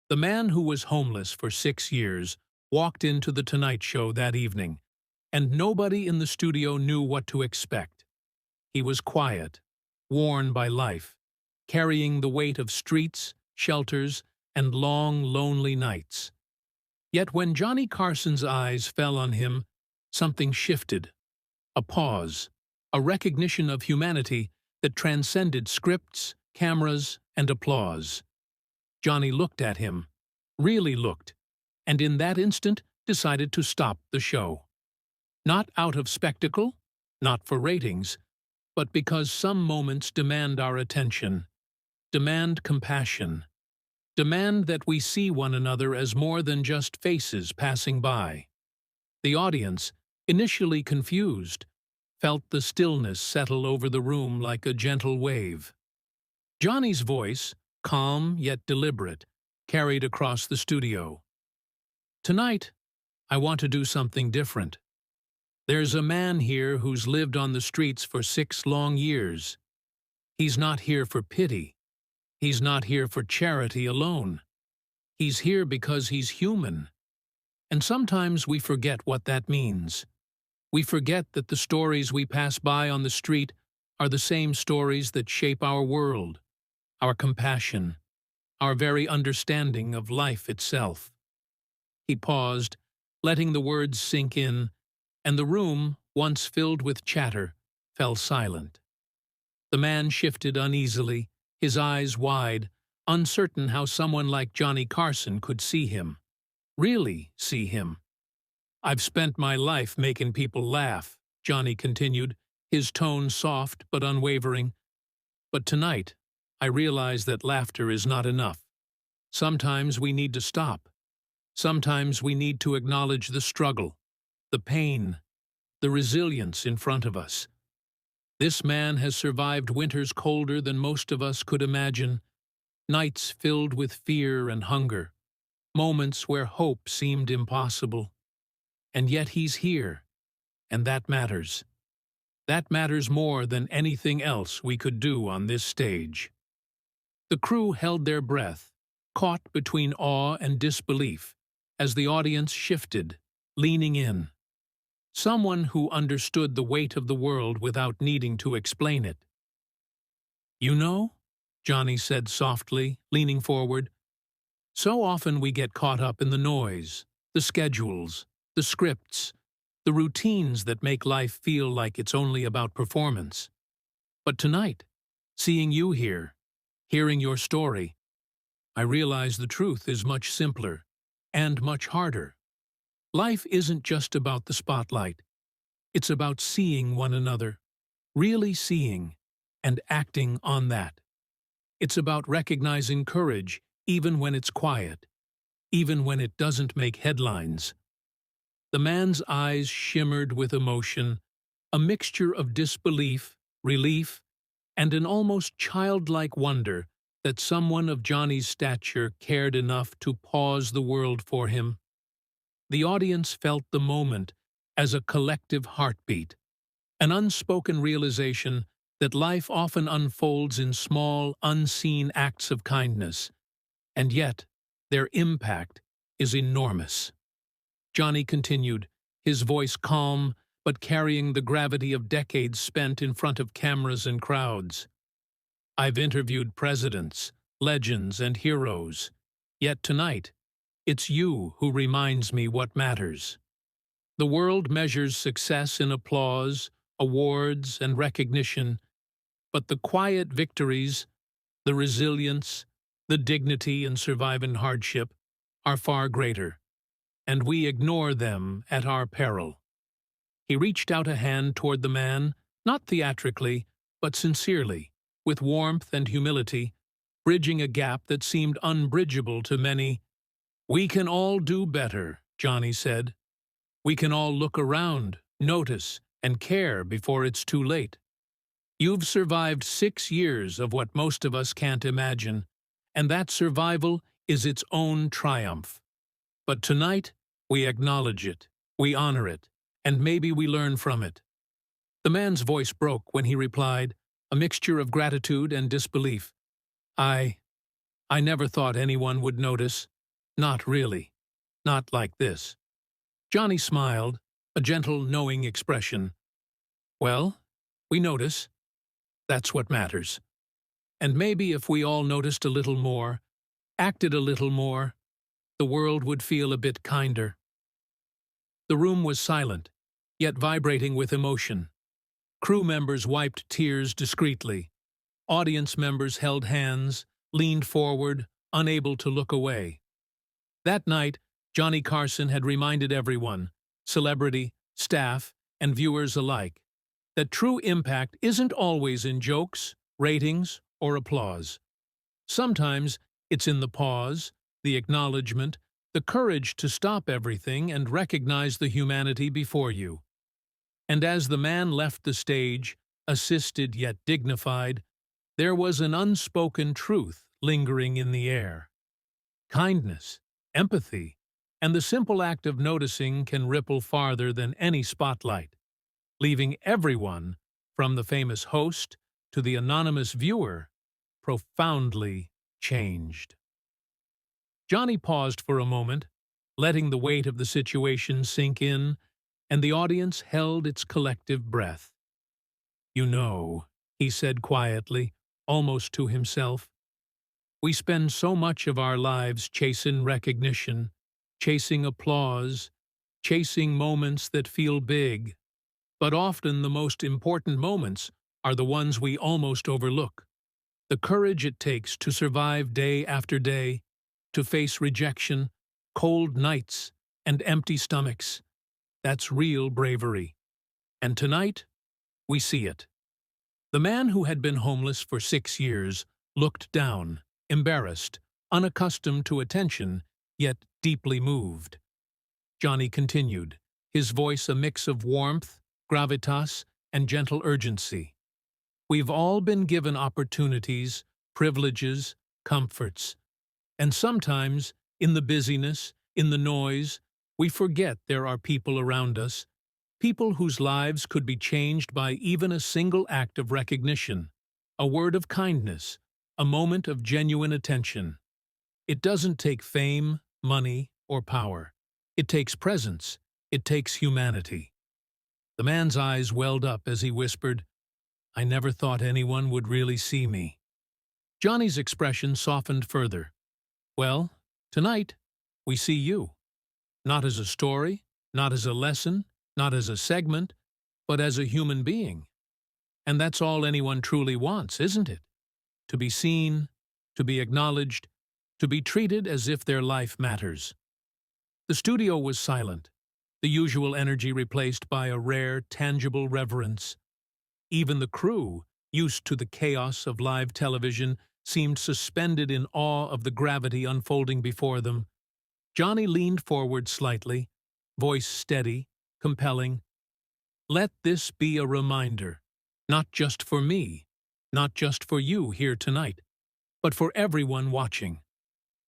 The man who was homeless for 6 years walked into The Tonight Show that evening, and nobody in the studio knew what to expect. He was quiet, worn by life, carrying the weight of streets, shelters, and long, lonely nights. Yet when Johnny Carson's eyes fell on him, something shifted. A pause, a recognition of humanity that transcended scripts, cameras, and applause. Johnny looked at him, really looked, and in that instant decided to stop the show. Not out of spectacle, not for ratings, but because some moments demand our attention, demand compassion, demand that we see one another as more than just faces passing by. The audience, initially confused, felt the stillness settle over the room like a gentle wave. Johnny's voice, calm yet deliberate, carried across the studio. "Tonight, I want to do something different. There's a man here who's lived on the streets for 6 long years. He's not here for pity. He's not here for charity alone. He's here because he's human. And sometimes we forget what that means. We forget that the stories we pass by on the street are the same stories that shape our world, our compassion, our very understanding of life itself." He paused, letting the words sink in, and the room, once filled with chatter, fell silent. The man shifted uneasily, his eyes wide, uncertain how someone like Johnny Carson could see him. Really see him. "I've spent my life making people laugh," Johnny continued, his tone soft but unwavering. "But tonight, I realize that laughter is not enough. Sometimes we need to stop. Sometimes we need to acknowledge the struggle, the pain, the resilience in front of us. This man has survived winters colder than most of us could imagine, nights filled with fear and hunger, moments where hope seemed impossible. And yet he's here, and that matters. That matters more than anything else we could do on this stage." The crew held their breath, caught between awe and disbelief, as the audience shifted, leaning in. Someone who understood the weight of the world without needing to explain it. "You know," Johnny said softly, leaning forward, "so often we get caught up in the noise, the schedules, the scripts, the routines that make life feel like it's only about performance. But tonight, seeing you here, hearing your story, I realize the truth is much simpler and much harder. Life isn't just about the spotlight. It's about seeing one another, really seeing, and acting on that. It's about recognizing courage even when it's quiet, even when it doesn't make headlines." The man's eyes shimmered with emotion, a mixture of disbelief, relief, and an almost childlike wonder that someone of Johnny's stature cared enough to pause the world for him. The audience felt the moment as a collective heartbeat, an unspoken realization that life often unfolds in small, unseen acts of kindness, and yet their impact is enormous. Johnny continued, his voice calm but carrying the gravity of decades spent in front of cameras and crowds. "I've interviewed presidents, legends, and heroes, yet tonight, it's you who reminds me what matters. The world measures success in applause, awards, and recognition, but the quiet victories, the resilience, the dignity in surviving hardship are far greater, and we ignore them at our peril." He reached out a hand toward the man, not theatrically, but sincerely, with warmth and humility, bridging a gap that seemed unbridgeable to many. "We can all do better," Johnny said. "We can all look around, notice, and care before it's too late. You've survived 6 years of what most of us can't imagine, and that survival is its own triumph. But tonight, we acknowledge it, we honor it, and maybe we learn from it." The man's voice broke when he replied, a mixture of gratitude and disbelief. I never thought anyone would notice. Not really. Not like this. Johnny smiled, a gentle, knowing expression. Well, we notice. That's what matters. And maybe if we all noticed a little more, acted a little more, the world would feel a bit kinder. The room was silent, yet vibrating with emotion. Crew members wiped tears discreetly. Audience members held hands, leaned forward, unable to look away. That night, Johnny Carson had reminded everyone, celebrity, staff, and viewers alike, that true impact isn't always in jokes, ratings, or applause. Sometimes it's in the pause, the acknowledgement, the courage to stop everything and recognize the humanity before you. And as the man left the stage, assisted yet dignified, there was an unspoken truth lingering in the air. Kindness, empathy, and the simple act of noticing can ripple farther than any spotlight, leaving everyone, from the famous host to the anonymous viewer, profoundly changed. Johnny paused for a moment, letting the weight of the situation sink in, and the audience held its collective breath. "You know," he said quietly, almost to himself, "we spend so much of our lives chasing recognition, chasing applause, chasing moments that feel big. But often the most important moments are the ones we almost overlook. The courage it takes to survive day after day, to face rejection, cold nights, and empty stomachs. That's real bravery. And tonight, we see it." The man who had been homeless for 6 years looked down, embarrassed, unaccustomed to attention, yet deeply moved. Johnny continued, his voice a mix of warmth, gravitas, and gentle urgency. "We've all been given opportunities, privileges, comforts. And sometimes, in the busyness, in the noise, we forget there are people around us, people whose lives could be changed by even a single act of recognition, a word of kindness, a moment of genuine attention. It doesn't take fame, money, or power. It takes presence. It takes humanity." The man's eyes welled up as he whispered, "I never thought anyone would really see me." Johnny's expression softened further. "Well, tonight, we see you. Not as a story, not as a lesson, not as a segment, but as a human being. And that's all anyone truly wants, isn't it? To be seen, to be acknowledged, to be treated as if their life matters." The studio was silent, the usual energy replaced by a rare, tangible reverence. Even the crew, used to the chaos of live television, seemed suspended in awe of the gravity unfolding before them. Johnny leaned forward slightly, voice steady, compelling. "Let this be a reminder, not just for me, not just for you here tonight, but for everyone watching.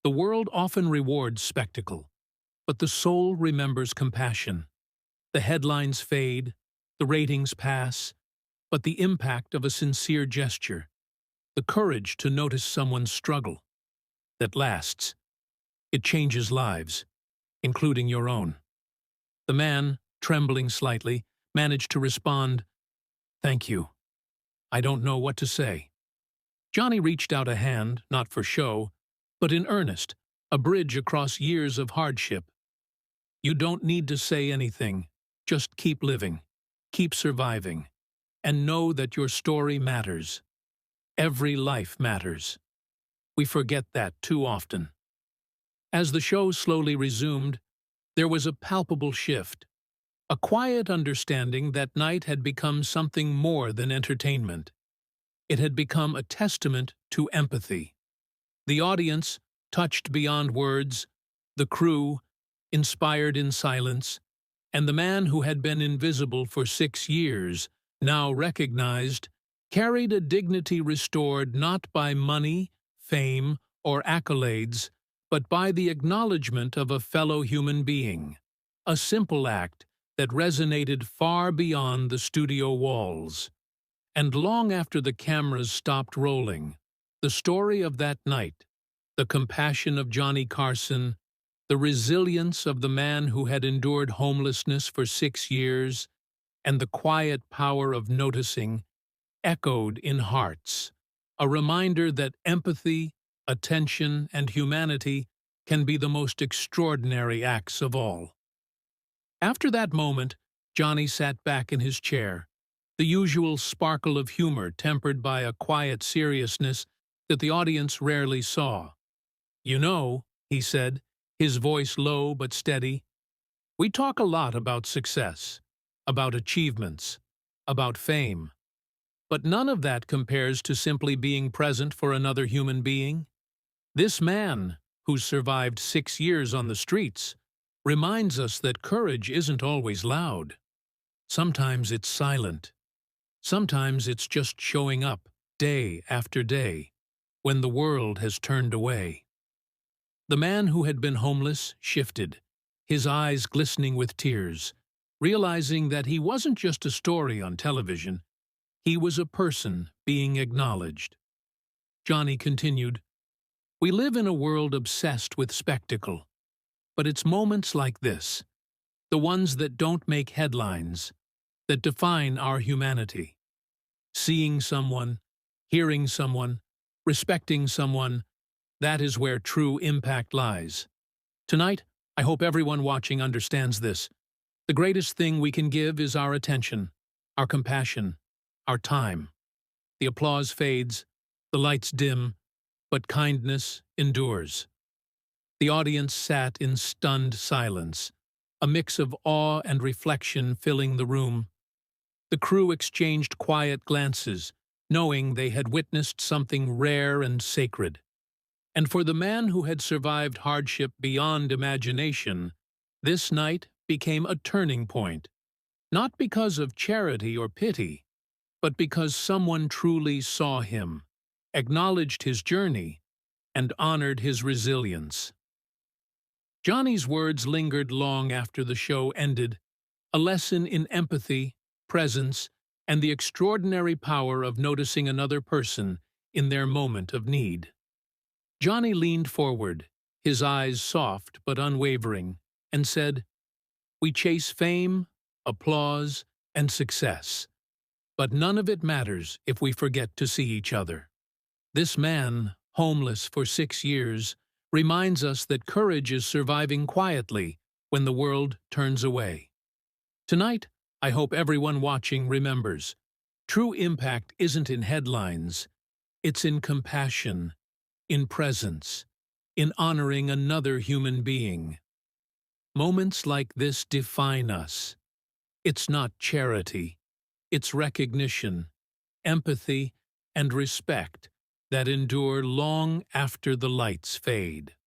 The world often rewards spectacle, but the soul remembers compassion. The headlines fade, the ratings pass, but the impact of a sincere gesture, the courage to notice someone's struggle, that lasts. It changes lives, including your own." The man, trembling slightly, managed to respond, "Thank you. I don't know what to say." Johnny reached out a hand, not for show, but in earnest, a bridge across years of hardship. "You don't need to say anything. Just keep living, keep surviving, and know that your story matters. Every life matters. We forget that too often." As the show slowly resumed, there was a palpable shift, a quiet understanding that night had become something more than entertainment. It had become a testament to empathy. The audience, touched beyond words, the crew, inspired in silence, and the man who had been invisible for 6 years, now recognized, carried a dignity restored not by money, fame, or accolades, but by the acknowledgement of a fellow human being, a simple act that resonated far beyond the studio walls. And long after the cameras stopped rolling, the story of that night, the compassion of Johnny Carson, The resilience of the man who had endured homelessness for 6 years, and the quiet power of noticing echoed in hearts, a reminder that empathy, attention, and humanity can be the most extraordinary acts of all. After that moment, Johnny sat back in his chair, the usual sparkle of humor tempered by a quiet seriousness that the audience rarely saw. "You know," he said, his voice low but steady, "we talk a lot about success, about achievements, about fame. But none of that compares to simply being present for another human being. This man, who's survived 6 years on the streets, reminds us that courage isn't always loud. Sometimes it's silent. Sometimes it's just showing up, day after day, when the world has turned away." The man who had been homeless shifted, his eyes glistening with tears, realizing that he wasn't just a story on television. He was a person being acknowledged. Johnny continued, "We live in a world obsessed with spectacle, but it's moments like this, the ones that don't make headlines, that define our humanity. Seeing someone, hearing someone, respecting someone, that is where true impact lies. Tonight, I hope everyone watching understands this. The greatest thing we can give is our attention, our compassion, our time. The applause fades, the lights dim, but kindness endures." The audience sat in stunned silence, a mix of awe and reflection filling the room. The crew exchanged quiet glances, knowing they had witnessed something rare and sacred. And for the man who had survived hardship beyond imagination, this night became a turning point, not because of charity or pity, but because someone truly saw him, acknowledged his journey, and honored his resilience. Johnny's words lingered long after the show ended, a lesson in empathy, presence, and the extraordinary power of noticing another person in their moment of need. Johnny leaned forward, his eyes soft but unwavering, and said, "We chase fame, applause, and success. But none of it matters if we forget to see each other." This man, homeless for 6 years, reminds us that courage is surviving quietly when the world turns away. Tonight, I hope everyone watching remembers, true impact isn't in headlines, it's in compassion, in presence, in honoring another human being. Moments like this define us. It's not charity. It's recognition, empathy, and respect that endure long after the lights fade.